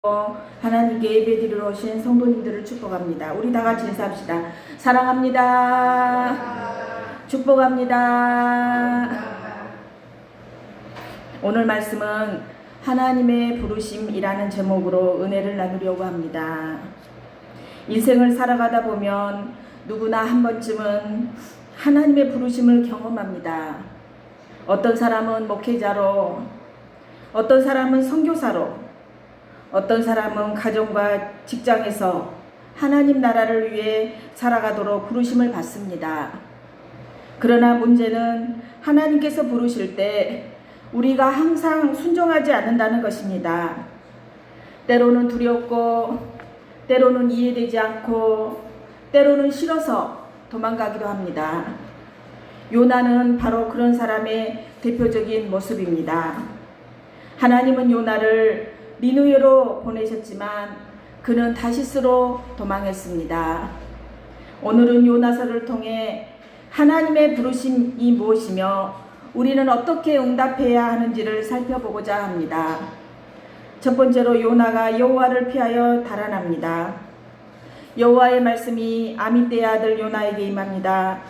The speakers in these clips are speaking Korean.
하나님께 예배드리러 오신 성도님들을 축복합니다. 우리 다 같이 인사합시다. 사랑합니다. 축복합니다. 오늘 말씀은 하나님의 부르심이라는 제목으로 은혜를 나누려고 합니다. 인생을 살아가다 보면 누구나 한 번쯤은 하나님의 부르심을 경험합니다. 어떤 사람은 목회자로, 어떤 사람은 선교사로, 어떤 사람은 가정과 직장에서 하나님 나라를 위해 살아가도록 부르심을 받습니다. 그러나 문제는 하나님께서 부르실 때 우리가 항상 순종하지 않는다는 것입니다. 때로는 두렵고, 때로는 이해되지 않고, 때로는 싫어서 도망가기도 합니다. 요나는 바로 그런 사람의 대표적인 모습입니다. 하나님은 요나를 니느웨로 보내셨지만 그는 다시스로 도망했습니다. 오늘은 요나서를 통해 하나님의 부르심이 무엇이며 우리는 어떻게 응답해야 하는지를 살펴보고자 합니다. 첫 번째로 요나가 여호와를 피하여 달아납니다. 여호와의 말씀이 아미떼의 아들 요나에게 임합니다.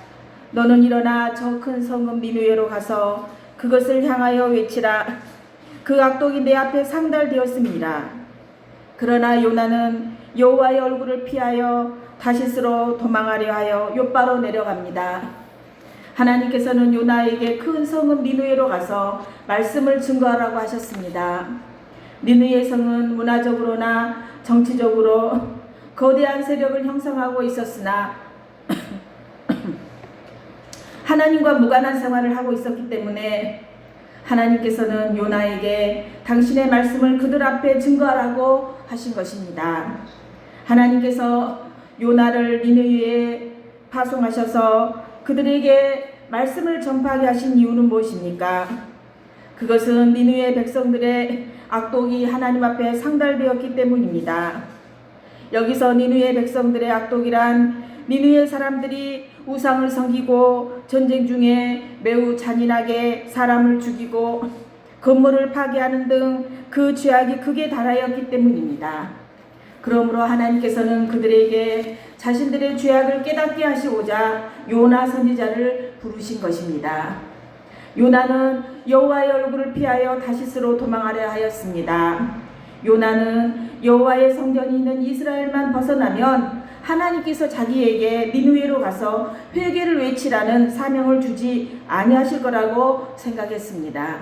너는 일어나 저 큰 성읍 니느웨로 가서 그것을 향하여 외치라. 그 악독이 내 앞에 상달되었습니다. 그러나 요나는 여호와의 얼굴을 피하여 다시스로 도망하려 하여 욥바로 내려갑니다. 하나님께서는 요나에게 큰 성읍 니느웨로 가서 말씀을 증거하라고 하셨습니다. 니느웨 성은 문화적으로나 정치적으로 거대한 세력을 형성하고 있었으나 하나님과 무관한 생활을 하고 있었기 때문에 하나님께서는 요나에게 당신의 말씀을 그들 앞에 증거하라고 하신 것입니다. 하나님께서 요나를 니느웨에 파송하셔서 그들에게 말씀을 전파하게 하신 이유는 무엇입니까? 그것은 니느웨 백성들의 악독이 하나님 앞에 상달되었기 때문입니다. 여기서 니느웨 백성들의 악독이란 니느웨 사람들이 우상을 섬기고 전쟁 중에 매우 잔인하게 사람을 죽이고 건물을 파괴하는 등 그 죄악이 극에 달하였기 때문입니다. 그러므로 하나님께서는 그들에게 자신들의 죄악을 깨닫게 하시고자 요나 선지자를 부르신 것입니다. 요나는 여호와의 얼굴을 피하여 다시스로 도망하려 하였습니다. 요나는 여호와의 성전이 있는 이스라엘만 벗어나면 하나님께서 자기에게 니느웨로 가서 회개를 외치라는 사명을 주지 아니하실 거라고 생각했습니다.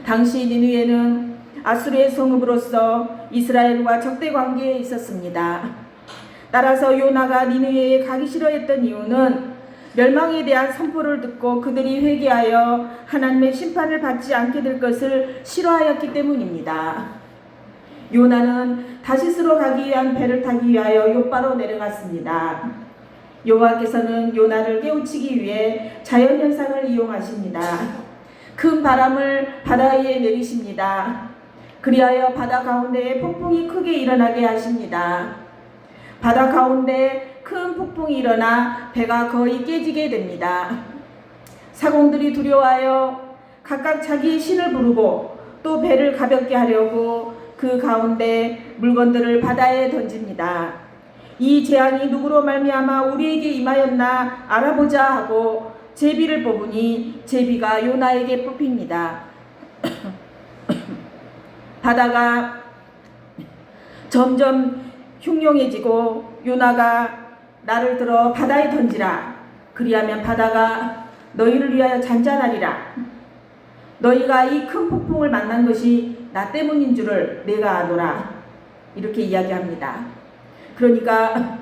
당시 니느웨는 아수르의 성읍으로서 이스라엘과 적대 관계에 있었습니다. 따라서 요나가 니느웨에 가기 싫어했던 이유는 멸망에 대한 선포를 듣고 그들이 회개하여 하나님의 심판을 받지 않게 될 것을 싫어하였기 때문입니다. 요나는 다시스로 가기 위한 배를 타기 위하여 욥바로 내려갔습니다. 여호와께서는 요나를 깨우치기 위해 자연현상을 이용하십니다. 큰 바람을 바다 위에 내리십니다. 그리하여 바다 가운데에 폭풍이 크게 일어나게 하십니다. 바다 가운데 큰 폭풍이 일어나 배가 거의 깨지게 됩니다. 사공들이 두려워하여 각각 자기의 신을 부르고 또 배를 가볍게 하려고 그 가운데 물건들을 바다에 던집니다. 이 재앙이 누구로 말미암아 우리에게 임하였나 알아보자 하고 제비를 뽑으니 제비가 요나에게 뽑힙니다. 바다가 점점 흉흉해지고 요나가 나를 들어 바다에 던지라. 그리하면 바다가 너희를 위하여 잔잔하리라. 너희가 이 큰 폭풍을 만난 것이 나 때문인 줄을 내가 아노라. 이렇게 이야기합니다. 그러니까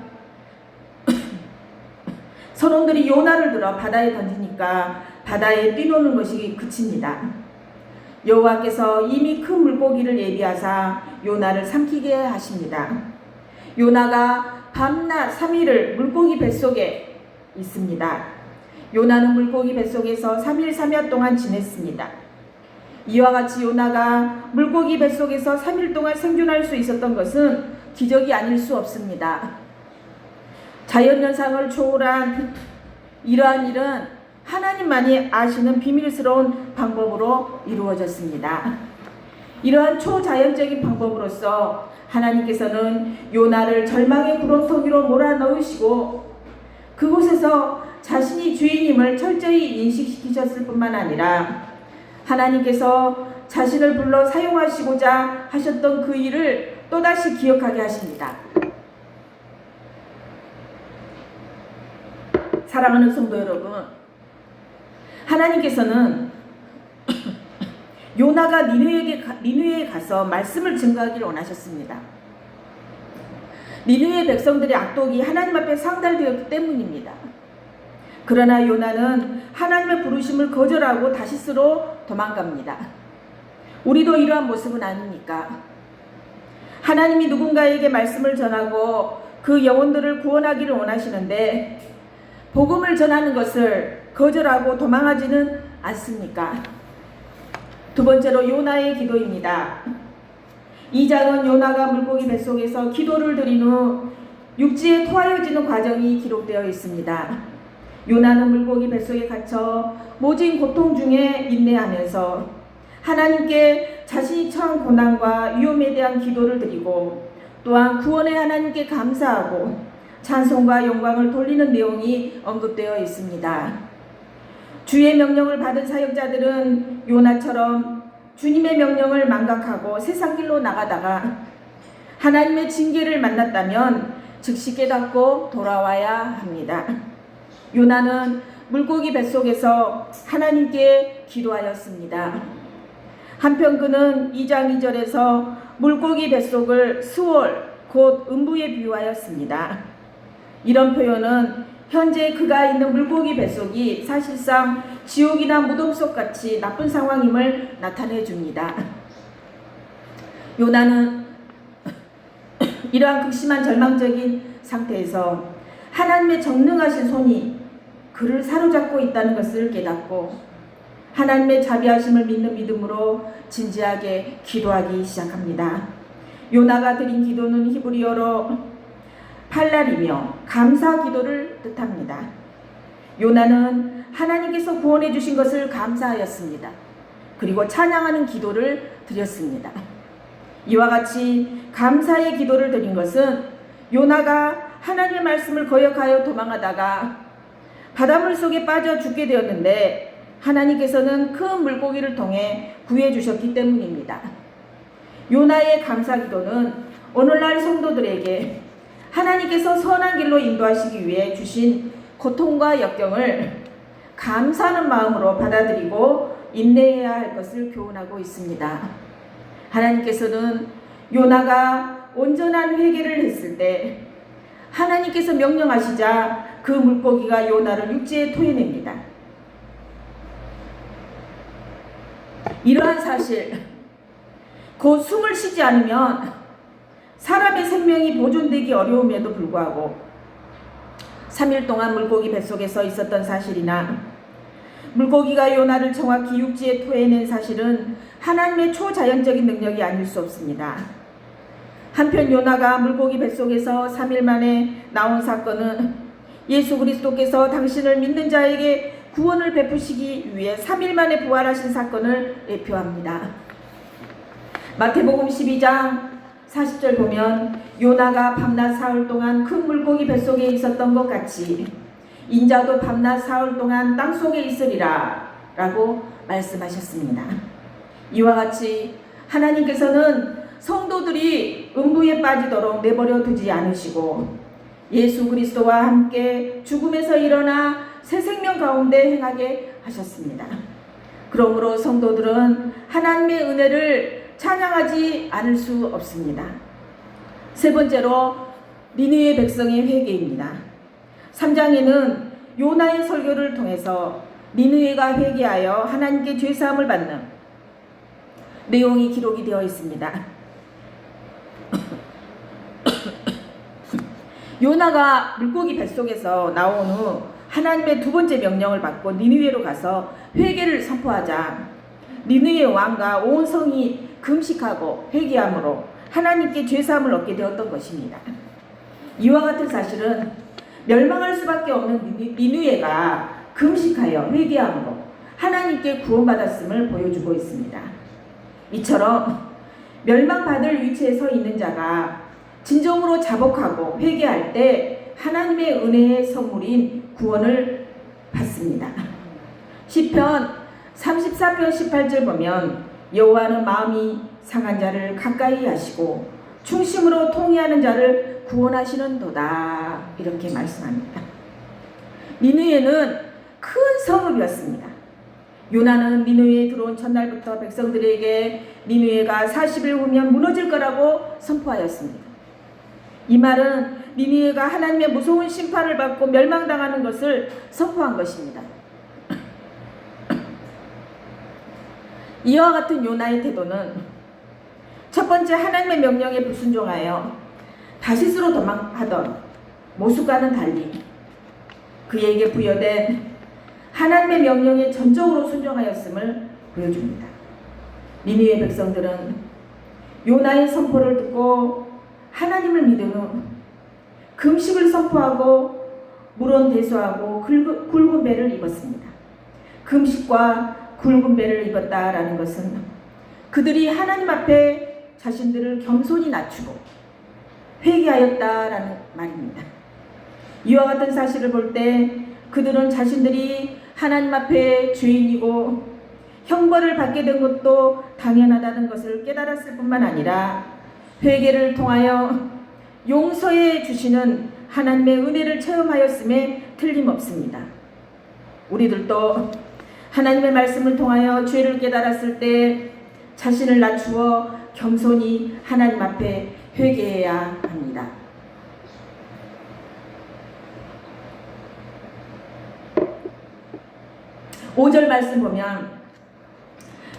선원들이 요나를 들어 바다에 던지니까 바다에 뛰노는 것이 그칩니다. 여호와께서 이미 큰 물고기를 예비하사 요나를 삼키게 하십니다. 요나가 밤낮 3일을 물고기 뱃속에 있습니다. 요나는 물고기 뱃속에서 3일 3야 동안 지냈습니다. 이와 같이 요나가 물고기 뱃속에서 3일 동안 생존할 수 있었던 것은 기적이 아닐 수 없습니다. 자연현상을 초월한 이러한 일은 하나님만이 아시는 비밀스러운 방법으로 이루어졌습니다. 이러한 초자연적인 방법으로서 하나님께서는 요나를 절망의 구렁텅이로 몰아넣으시고 그곳에서 자신이 주인임을 철저히 인식시키셨을 뿐만 아니라 하나님께서 자신을 불러 사용하시고자 하셨던 그 일을 또다시 기억하게 하십니다. 사랑하는 성도 여러분, 하나님께서는 요나가 니느웨에 가서 말씀을 증거하기를 원하셨습니다. 니느웨 백성들의 악독이 하나님 앞에 상달되었기 때문입니다. 그러나 요나는 하나님의 부르심을 거절하고 다시스로 도망갑니다. 우리도 이러한 모습은 아닙니까? 하나님이 누군가에게 말씀을 전하고 그 영혼들을 구원하기를 원하시는데 복음을 전하는 것을 거절하고 도망하지는 않습니까? 두 번째로 요나의 기도입니다. 2장은 요나가 물고기 뱃속에서 기도를 드린 후 육지에 토하여지는 과정이 기록되어 있습니다. 요나는 물고기 뱃속에 갇혀 모진 고통 중에 인내하면서 하나님께 자신이 처한 고난과 위험에 대한 기도를 드리고 또한 구원의 하나님께 감사하고 찬송과 영광을 돌리는 내용이 언급되어 있습니다. 주의 명령을 받은 사역자들은 요나처럼 주님의 명령을 망각하고 세상 길로 나가다가 하나님의 징계를 만났다면 즉시 깨닫고 돌아와야 합니다. 요나는 물고기 뱃속에서 하나님께 기도하였습니다. 한편 그는 2장 2절에서 물고기 뱃속을 수월 곧 음부에 비유하였습니다. 이런 표현은 현재 그가 있는 물고기 뱃속이 사실상 지옥이나 무덤 속 같이 나쁜 상황임을 나타내 줍니다. 요나는 이러한 극심한 절망적인 상태에서 하나님의 전능하신 손이 그를 사로잡고 있다는 것을 깨닫고 하나님의 자비하심을 믿는 믿음으로 진지하게 기도하기 시작합니다. 요나가 드린 기도는 히브리어로 팔랄이며 감사 기도를 뜻합니다. 요나는 하나님께서 구원해 주신 것을 감사하였습니다. 그리고 찬양하는 기도를 드렸습니다. 이와 같이 감사의 기도를 드린 것은 요나가 하나님의 말씀을 거역하여 도망하다가 바닷물 속에 빠져 죽게 되었는데 하나님께서는 큰 물고기를 통해 구해 주셨기 때문입니다. 요나의 감사 기도는 오늘날 성도들에게 하나님께서 선한 길로 인도하시기 위해 주신 고통과 역경을 감사하는 마음으로 받아들이고 인내해야 할 것을 교훈하고 있습니다. 하나님께서는 요나가 온전한 회개를 했을 때 하나님께서 명령하시자 그 물고기가 요나를 육지에 토해냅니다. 이러한 사실, 곧 숨을 쉬지 않으면 사람의 생명이 보존되기 어려움에도 불구하고 3일 동안 물고기 뱃속에서 있었던 사실이나 물고기가 요나를 정확히 육지에 토해낸 사실은 하나님의 초자연적인 능력이 아닐 수 없습니다. 한편 요나가 물고기 뱃속에서 3일 만에 나온 사건은 예수 그리스도께서 당신을 믿는 자에게 구원을 베푸시기 위해 3일 만에 부활하신 사건을 대표합니다. 마태복음 12장 40절 보면 요나가 밤낮 사흘 동안 큰 물고기 뱃속에 있었던 것 같이 인자도 밤낮 사흘 동안 땅속에 있으리라 라고 말씀하셨습니다. 이와 같이 하나님께서는 성도들이 음부에 빠지도록 내버려 두지 않으시고 예수 그리스도와 함께 죽음에서 일어나 새 생명 가운데 행하게 하셨습니다. 그러므로 성도들은 하나님의 은혜를 찬양하지 않을 수 없습니다. 세 번째로 니느웨 백성의 회개입니다. 3장에는 요나의 설교를 통해서 니느웨가 회개하여 하나님께 죄사함을 받는 내용이 기록이 되어 있습니다. 요나가 물고기 뱃속에서 나온 후 하나님의 두 번째 명령을 받고 니느웨로 가서 회개를 선포하자 니느웨 왕과 온 성이 금식하고 회개함으로 하나님께 죄사함을 얻게 되었던 것입니다. 이와 같은 사실은 멸망할 수밖에 없는 니느웨가 금식하여 회개함으로 하나님께 구원받았음을 보여주고 있습니다. 이처럼 멸망받을 위치에 서 있는 자가 진정으로 자복하고 회개할 때 하나님의 은혜의 선물인 구원을 받습니다. 시편 34편 18절 보면 여호와는 마음이 상한 자를 가까이 하시고 중심으로 통회하는 자를 구원하시는도다, 이렇게 말씀합니다. 니느웨는 큰 성읍이었습니다. 요나는 니느웨에 들어온 첫날부터 백성들에게 니느웨가 40일 후면 무너질 거라고 선포하였습니다. 이 말은 니느웨가 하나님의 무서운 심판을 받고 멸망당하는 것을 선포한 것입니다. 이와 같은 요나의 태도는 첫 번째, 하나님의 명령에 불순종하여 다시스로 도망하던 모습과는 달리 그에게 부여된 하나님의 명령에 전적으로 순종하였음을 보여줍니다. 니느웨 백성들은 요나의 선포를 듣고 하나님을 믿은 후 금식을 선포하고 물온 대수하고 굵은 배를 입었습니다. 금식과 굵은 배를 입었다라는 것은 그들이 하나님 앞에 자신들을 겸손히 낮추고 회개하였다라는 말입니다. 이와 같은 사실을 볼 때 그들은 자신들이 하나님 앞에 죄인이고 형벌을 받게 된 것도 당연하다는 것을 깨달았을 뿐만 아니라 회개를 통하여 용서해 주시는 하나님의 은혜를 체험하였음에 틀림없습니다. 우리들도 하나님의 말씀을 통하여 죄를 깨달았을 때 자신을 낮추어 겸손히 하나님 앞에 회개해야 합니다. 5절 말씀 보면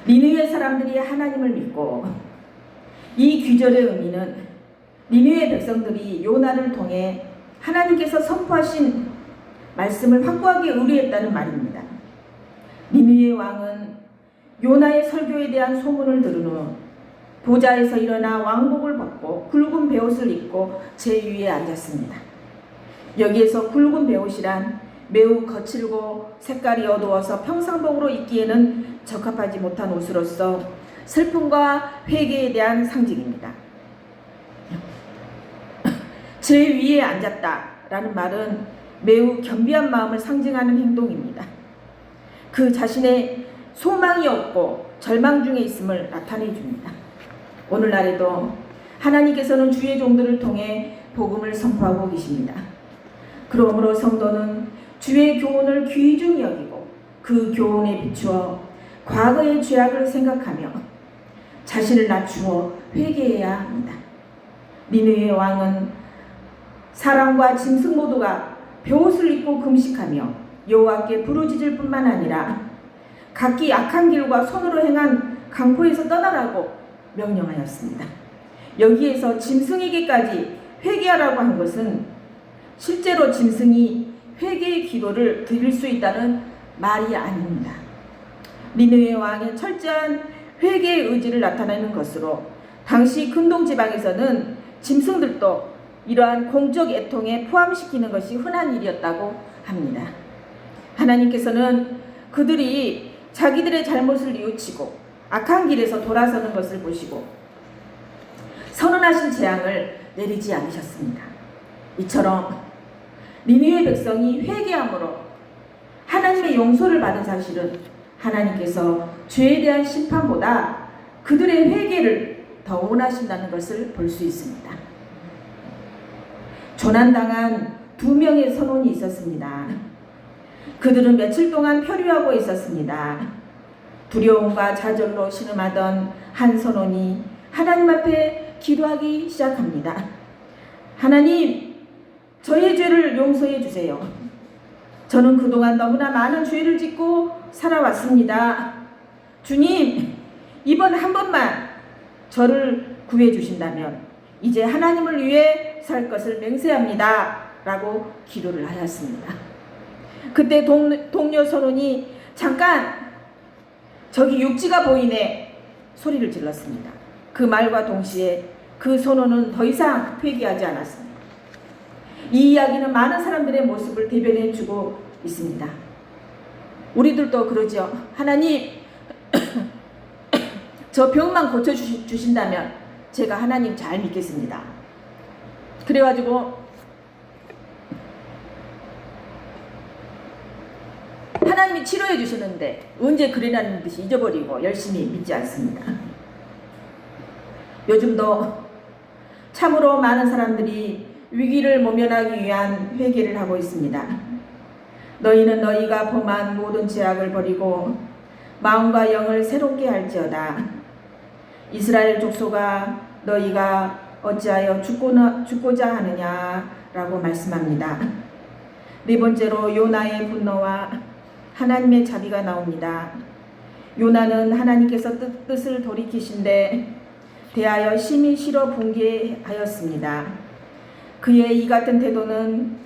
니느웨 사람들이 하나님을 믿고, 이 귀절의 의미는 니느웨 백성들이 요나를 통해 하나님께서 선포하신 말씀을 확고하게 의뢰했다는 말입니다. 니느웨 왕은 요나의 설교에 대한 소문을 들은 후 보좌에서 일어나 왕복을 벗고 굵은 베옷을 입고 제 위에 앉았습니다. 여기에서 굵은 베옷이란 매우 거칠고 색깔이 어두워서 평상복으로 입기에는 적합하지 못한 옷으로서 슬픔과 회개에 대한 상징입니다. 제 위에 앉았다라는 말은 매우 겸비한 마음을 상징하는 행동입니다. 그 자신의 소망이 없고 절망 중에 있음을 나타내 줍니다. 오늘날에도 하나님께서는 주의 종들을 통해 복음을 선포하고 계십니다. 그러므로 성도는 주의 교훈을 귀중히 여기고 그 교훈에 비추어 과거의 죄악을 생각하며 자신을 낮추어 회개해야 합니다. 니느웨 왕은 사람과 짐승 모두가 베옷을 입고 금식하며 여호와께 부르짖을 뿐만 아니라 각기 악한 길과 손으로 행한 강포에서 떠나라고 명령하였습니다. 여기에서 짐승에게까지 회개하라고 한 것은 실제로 짐승이 회개의 기도를 드릴 수 있다는 말이 아닙니다. 니느웨 왕의 철저한 회개의 의지를 나타내는 것으로 당시 근동 지방에서는 짐승들도 이러한 공적 애통에 포함시키는 것이 흔한 일이었다고 합니다. 하나님께서는 그들이 자기들의 잘못을 뉘우치고 악한 길에서 돌아서는 것을 보시고 선언하신 재앙을 내리지 않으셨습니다. 이처럼 니느웨 백성이 회개함으로 하나님의 용서를 받은 사실은 하나님께서 죄에 대한 심판보다 그들의 회개를 더 원하신다는 것을 볼 수 있습니다. 조난당한 2명의 선원이 있었습니다. 그들은 며칠 동안 표류하고 있었습니다. 두려움과 좌절로 신음하던 한 선원이 하나님 앞에 기도하기 시작합니다. 하나님, 저의 죄를 용서해 주세요. 저는 그동안 너무나 많은 죄를 짓고 살아왔습니다. 주님, 이번 한 번만 저를 구해 주신다면 이제 하나님을 위해 살 것을 맹세합니다. 라고 기도를 하였습니다. 그때 동료 선원이 잠깐 저기 육지가 보이네 소리를 질렀습니다. 그 말과 동시에 그 선원은 더 이상 회개하지 않았습니다. 이 이야기는 많은 사람들의 모습을 대변해주고 있습니다. 우리들도 그러죠. 하나님, 저 병만 고쳐주신다면 제가 하나님 잘 믿겠습니다. 그래가지고 하나님이 치료해 주시는데 언제 그러라는 듯이 잊어버리고 열심히 믿지 않습니다. 요즘도 참으로 많은 사람들이 위기를 모면하기 위한 회개를 하고 있습니다. 너희는 너희가 범한 모든 죄악을 버리고 마음과 영을 새롭게 할지어다. 이스라엘 족속아, 너희가 어찌하여 죽고자 하느냐라고 말씀합니다. 네 번째로 요나의 분노와 하나님의 자비가 나옵니다. 요나는 하나님께서 뜻을 돌이키신데 대하여 심히 싫어 분개하였습니다. 그의 이 같은 태도는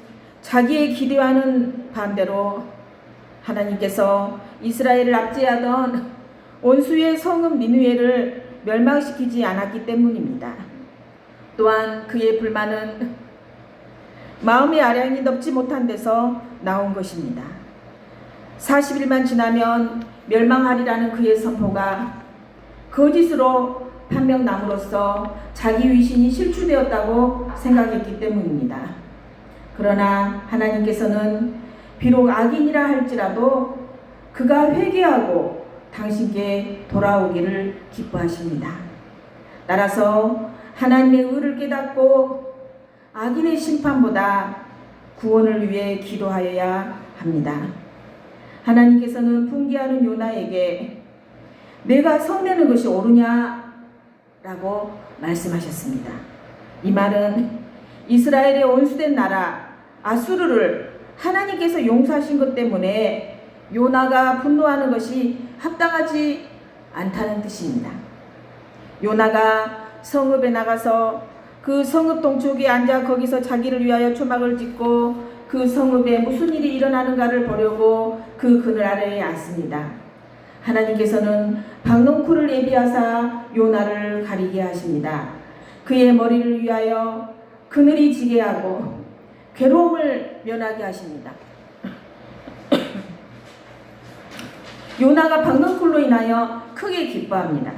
자기의 기대와는 반대로 하나님께서 이스라엘을 압제하던 원수의 성읍 니느웨를 멸망시키지 않았기 때문입니다. 또한 그의 불만은 마음의 아량이 넓지 못한 데서 나온 것입니다. 40일만 지나면 멸망하리라는 그의 선포가 거짓으로 판명남으로써 자기 위신이 실추되었다고 생각했기 때문입니다. 그러나 하나님께서는 비록 악인이라 할지라도 그가 회개하고 당신께 돌아오기를 기뻐하십니다. 따라서 하나님의 의를 깨닫고 악인의 심판보다 구원을 위해 기도하여야 합니다. 하나님께서는 분개하는 요나에게 내가 성내는 것이 옳으냐? 라고 말씀하셨습니다. 이 말은 이스라엘의 원수된 나라 아수르를 하나님께서 용서하신 것 때문에 요나가 분노하는 것이 합당하지 않다는 뜻입니다. 요나가 성읍에 나가서 그 성읍 동쪽에 앉아 거기서 자기를 위하여 초막을 짓고 그 성읍에 무슨 일이 일어나는가를 보려고 그 그늘 아래에 앉습니다. 하나님께서는 박농쿨을 예비하사 요나를 가리게 하십니다. 그의 머리를 위하여 그늘이 지게 하고 괴로움을 면하게 하십니다. 요나가 박농쿨로 인하여 크게 기뻐합니다.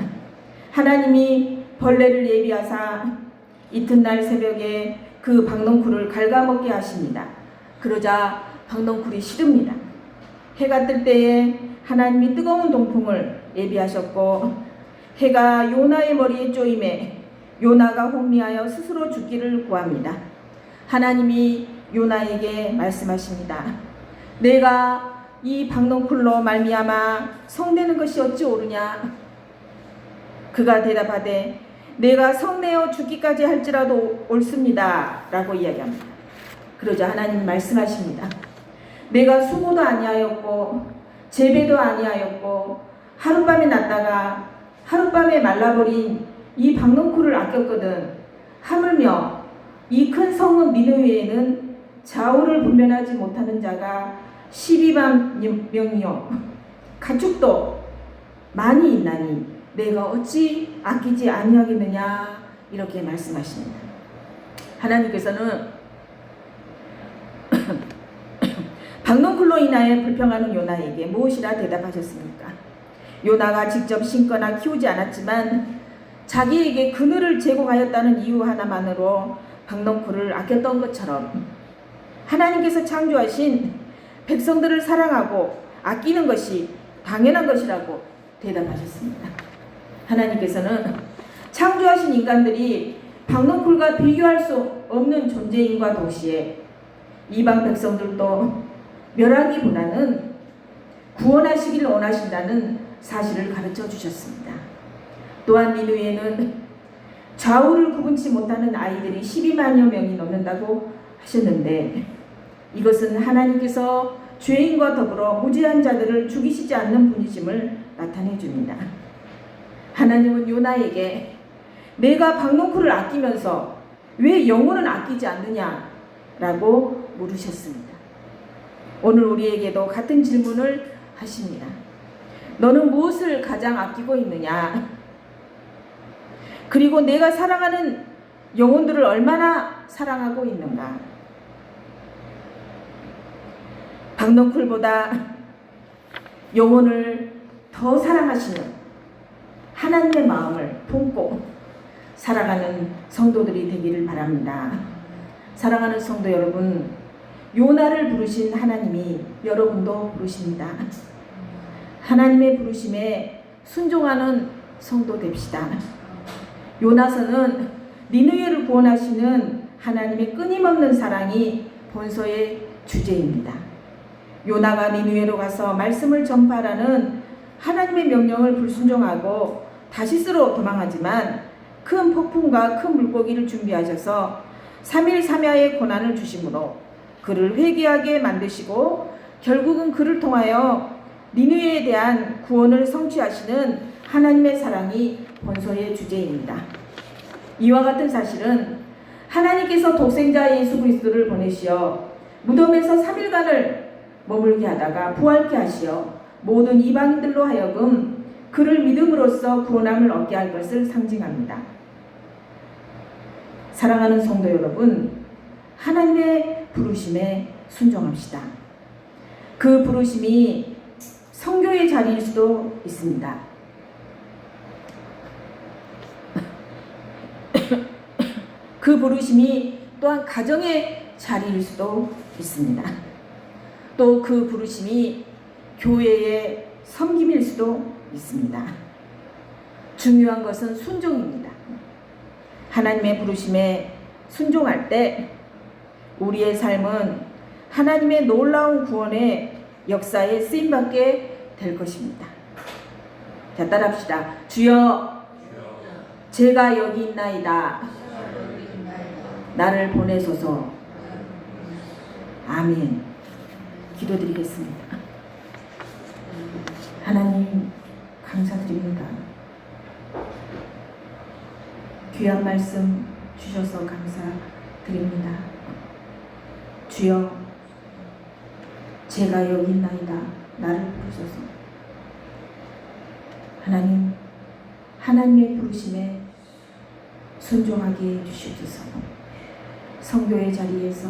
하나님이 벌레를 예비하사 이튿날 새벽에 그 박농쿨을 갉아먹게 하십니다. 그러자 박농쿨이 식습니다. 해가 뜰 때에 하나님이 뜨거운 동풍을 예비하셨고 해가 요나의 머리에 쪼임에 요나가 혼미하여 스스로 죽기를 구합니다. 하나님이 요나에게 말씀하십니다. 내가 이 박농쿨로 말미암아 성내는 것이 어찌 옳으냐? 그가 대답하되 내가 성내어 죽기까지 할지라도 옳습니다 라고 이야기합니다. 그러자 하나님 말씀하십니다. 내가 수고도 아니하였고 재배도 아니하였고 하룻밤에 났다가 하룻밤에 말라버린 이 박농쿨을 아꼈거든. 하물며 이 큰 성읍 니느웨에는 좌우를 분별하지 못하는 자가 12만 명이요 가축도 많이 있나니 내가 어찌 아끼지 아니하겠느냐 이렇게 말씀하십니다. 하나님께서는 박농쿨로 인하여 불평하는 요나에게 무엇이라 대답하셨습니까? 요나가 직접 심거나 키우지 않았지만 자기에게 그늘을 제공하였다는 이유 하나만으로 박농쿨을 아꼈던 것처럼 하나님께서 창조하신 백성들을 사랑하고 아끼는 것이 당연한 것이라고 대답하셨습니다. 하나님께서는 창조하신 인간들이 박농쿨과 비교할 수 없는 존재인과 동시에 이방 백성들도 멸하기보다는 구원하시기를 원하신다는 사실을 가르쳐 주셨습니다. 또한 니느웨에는 좌우를 구분치 못하는 아이들이 12만여 명이 넘는다고 하셨는데 이것은 하나님께서 죄인과 더불어 무죄한 자들을 죽이시지 않는 분이심을 나타내 줍니다. 하나님은 요나에게 내가 박농쿨을 아끼면서 왜 영혼은 아끼지 않느냐라고 물으셨습니다. 오늘 우리에게도 같은 질문을 하십니다. 너는 무엇을 가장 아끼고 있느냐? 그리고 내가 사랑하는 영혼들을 얼마나 사랑하고 있는가? 박농쿨보다 영혼을 더 사랑하시는 하나님의 마음을 품고 살아가는 성도들이 되기를 바랍니다. 사랑하는 성도 여러분, 요나를 부르신 하나님이 여러분도 부르십니다. 하나님의 부르심에 순종하는 성도 됩시다. 요나서는 니느웨를 구원하시는 하나님의 끊임없는 사랑이 본서의 주제입니다. 요나가 니느웨로 가서 말씀을 전파하라는 하나님의 명령을 불순종하고 다시스로 도망하지만 큰 폭풍과 큰 물고기를 준비하셔서 3일 3야의 고난을 주심으로 그를 회개하게 만드시고 결국은 그를 통하여 니느웨에 대한 구원을 성취하시는 하나님의 사랑이 본서의 주제입니다. 이와 같은 사실은 하나님께서 독생자 예수 그리스도를 보내시어 무덤에서 3일간을 머물게 하다가 부활케 하시어 모든 이방인들로 하여금 그를 믿음으로써 구원함을 얻게 할 것을 상징합니다. 사랑하는 성도 여러분, 하나님의 부르심에 순종합시다. 그 부르심이 선교의 자리일 수도 있습니다. 그 부르심이 또한 가정의 자리일 수도 있습니다. 또 그 부르심이 교회의 섬김일 수도 있습니다. 중요한 것은 순종입니다. 하나님의 부르심에 순종할 때 우리의 삶은 하나님의 놀라운 구원의 역사에 쓰임받게 될 것입니다. 자, 따라합시다. 주여, 제가 여기 있나이다. 나를 보내소서. 아멘. 기도드리겠습니다. 하나님, 감사드립니다. 귀한 말씀 주셔서 감사드립니다. 주여, 제가 여기 있나이다. 나를 부르소서. 하나님, 하나님의 부르심에 순종하게 해주시옵소서. 성교의 자리에서,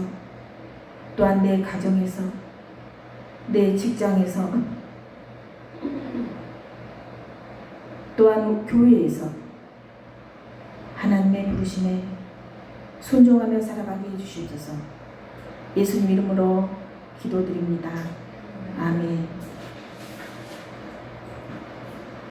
또한 내 가정에서, 내 직장에서, 또한 교회에서 하나님의 부르심에 순종하며 살아가게 해주시옵소서. 예수님 이름으로 기도드립니다. 아멘.